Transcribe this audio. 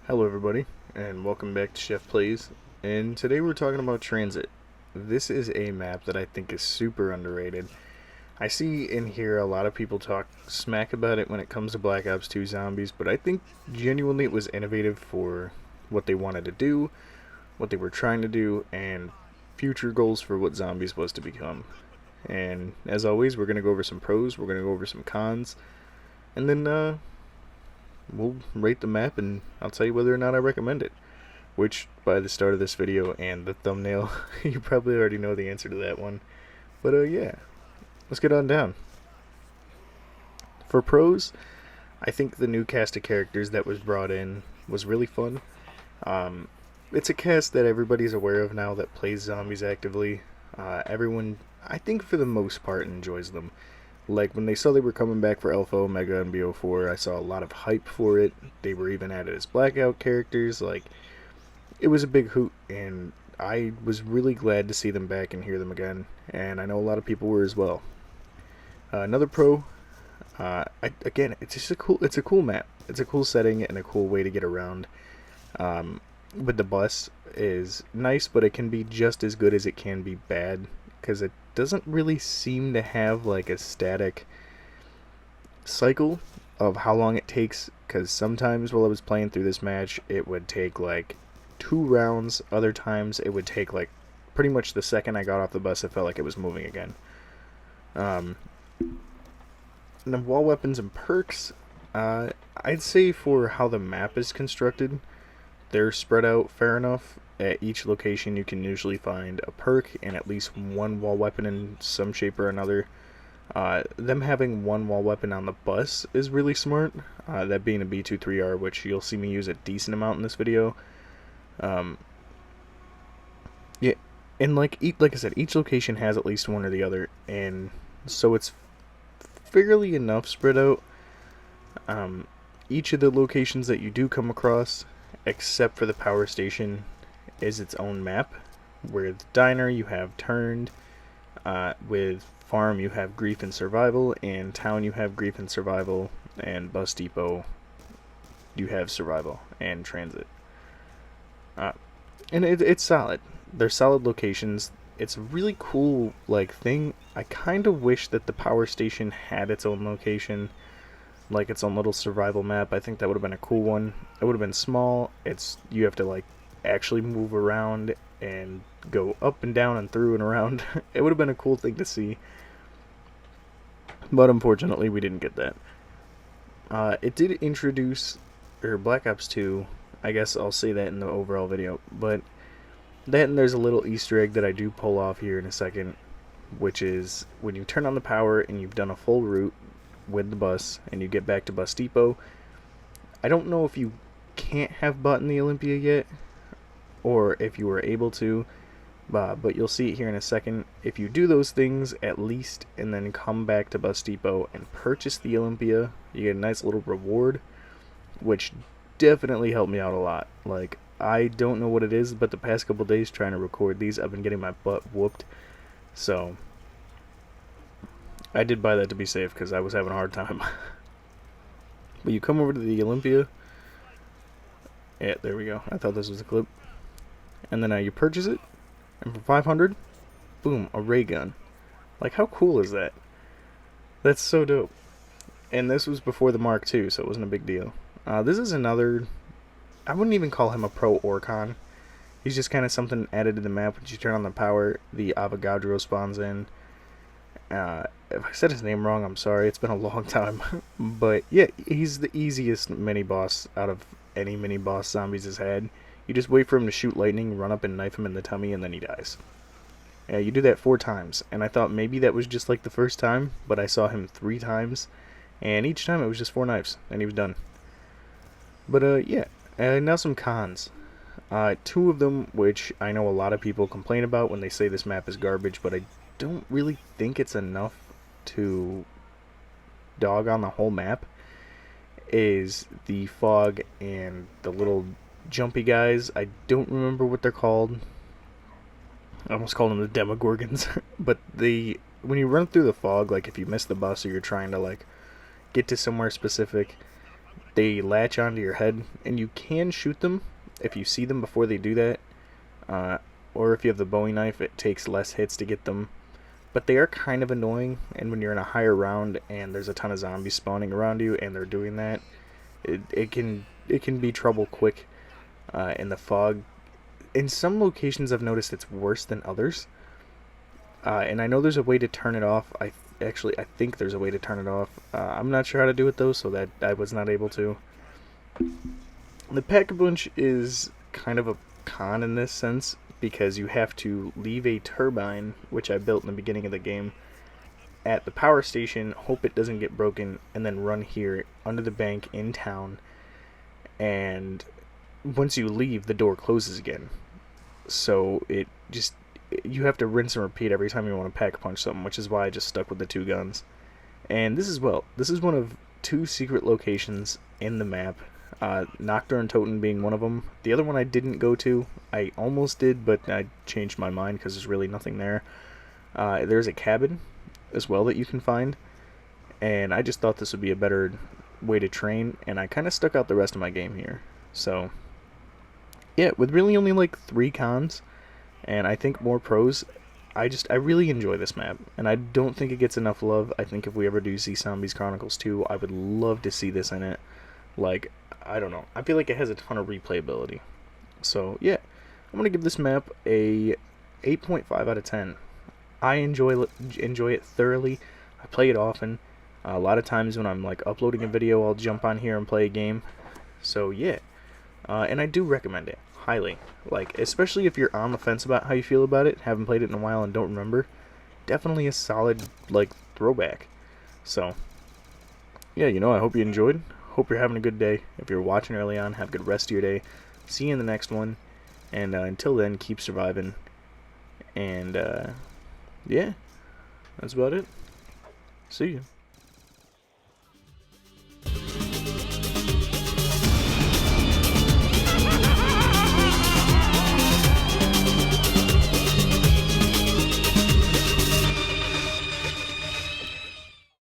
Hello everybody, and welcome back to SheffPlays, and today we're talking about Transit. This is a map that I think is super underrated. I see in here a lot of people talk smack about it when it comes to Black Ops 2 Zombies, but I think genuinely it was innovative for what they wanted to do, what they were trying to do, and future goals for what Zombies was to become. And as always, we're going to go over some pros, we're going to go over some cons, and then we'll rate the map and I'll tell you whether or not I recommend it. Which, by the start of this video and the thumbnail, you probably already know the answer to that one. But yeah, let's get on down. For pros, I think the new cast of characters that was brought in was really fun. It's a cast that everybody's aware of now that plays zombies actively. Everyone, I think for the most part, enjoys them. Like, when they saw they were coming back for Alpha, Omega, and BO4, I saw a lot of hype for it. They were even added as Blackout characters. Like, it was a big hoot, and I was really glad to see them back and hear them again. And I know a lot of people were as well. Another pro, again, it's a cool map. It's a cool setting and a cool way to get around. But the bus is nice, but it can be just as good as it can be bad, because it doesn't really seem to have like a static cycle of how long it takes, because sometimes while I was playing through this match it would take like 2 rounds, other times it would take like pretty much the second I got off the bus it felt like it was moving again. And then wall weapons and perks, I'd say for how the map is constructed, they're spread out fair enough. At each location you can usually find a perk and at least one wall weapon in some shape or another. Them having one wall weapon on the bus is really smart, that being a B23R, which you'll see me use a decent amount in this video. Yeah, and like I said, each location has at least one or the other, and so it's fairly enough spread out. Each of the locations that you do come across, except for the power station, is its own map. Where the diner you have turned, with farm you have grief and survival, and town you have grief and survival, and bus depot you have survival and transit. And it's solid. They're solid locations. It's a really cool like thing. I kind of wish that the power station had its own location, like its own little survival map. I think that would have been a cool one. It would have been small. You have to like actually move around and go up and down and through and around. It would have been a cool thing to see, but unfortunately we didn't get that. It did introduce, or Black Ops 2, I guess I'll say that in the overall video, but that, and there's a little Easter egg that I do pull off here in a second, which is when you turn on the power and you've done a full route with the bus and you get back to bus depot, I don't know if you can't have bought in the Olympia yet, or if you were able to, but you'll see it here in a second. If you do those things at least and then come back to bus depot and purchase the Olympia, you get a nice little reward, which definitely helped me out a lot. Like, I don't know what it is, but the past couple days trying to record these, I've been getting my butt whooped, so I did buy that to be safe because I was having a hard time. But you come over to the Olympia. Yeah, there we go. I thought this was a clip. And then you purchase it, and for 500, boom, a ray gun. Like, how cool is that? That's so dope. And this was before the Mark II, so it wasn't a big deal. This is another, I wouldn't even call him a pro or con. He's just kind of something added to the map. When you turn on the power, the Avogadro spawns in. If I said his name wrong, I'm sorry. It's been a long time. But yeah, he's the easiest mini-boss out of any mini-boss Zombies has had. You just wait for him to shoot lightning, run up and knife him in the tummy, and then he dies. Yeah, you do that 4 times, and I thought maybe that was just like the first time, but I saw him 3 times, and each time it was just 4 knives, and he was done. But yeah, now some cons. 2 of them, which I know a lot of people complain about when they say this map is garbage, but I don't really think it's enough to dog on the whole map, is the fog and the little jumpy guys. I don't remember what they're called. I almost called them the Demogorgons. But when you run through the fog, like if you miss the bus or you're trying to like get to somewhere specific, they latch onto your head, and you can shoot them if you see them before they do that. Or if you have the Bowie knife, it takes less hits to get them. But they are kind of annoying, and when you're in a higher round and there's a ton of zombies spawning around you and they're doing that, it can be trouble quick in the fog. In some locations I've noticed it's worse than others. And I know there's a way to turn it off. I think there's a way to turn it off. I'm not sure how to do it though, so that I was not able to. The Pack-a-Punch is kind of a con in this sense, because you have to leave a turbine, which I built in the beginning of the game, at the power station, hope it doesn't get broken, and then run here under the bank in town, and once you leave, the door closes again. So you have to rinse and repeat every time you want to Pack-a-Punch something, which is why I just stuck with the 2 guns. And this is one of 2 secret locations in the map, Nocturne Totem being one of them. The other one I didn't go to. I almost did, but I changed my mind because there's really nothing there. There's a cabin as well that you can find, and I just thought this would be a better way to train, and I kind of stuck out the rest of my game here. So yeah, with really only like 3 cons and I think more pros, I really enjoy this map, and I don't think it gets enough love. I think if we ever do see Zombies Chronicles 2, I would love to see this in it. Like, I don't know, I feel like it has a ton of replayability. So yeah, I'm gonna give this map a 8.5 out of 10. I enjoy it thoroughly. I play it often. A lot of times when I'm like uploading a video, I'll jump on here and play a game. So yeah, and I do recommend it highly. Like, especially if you're on the fence about how you feel about it, haven't played it in a while and don't remember, definitely a solid like throwback. So yeah, I hope you enjoyed. Hope you're having a good day. If you're watching early on, have a good rest of your day. See you in the next one. And until then, keep surviving. And yeah, that's about it. See you.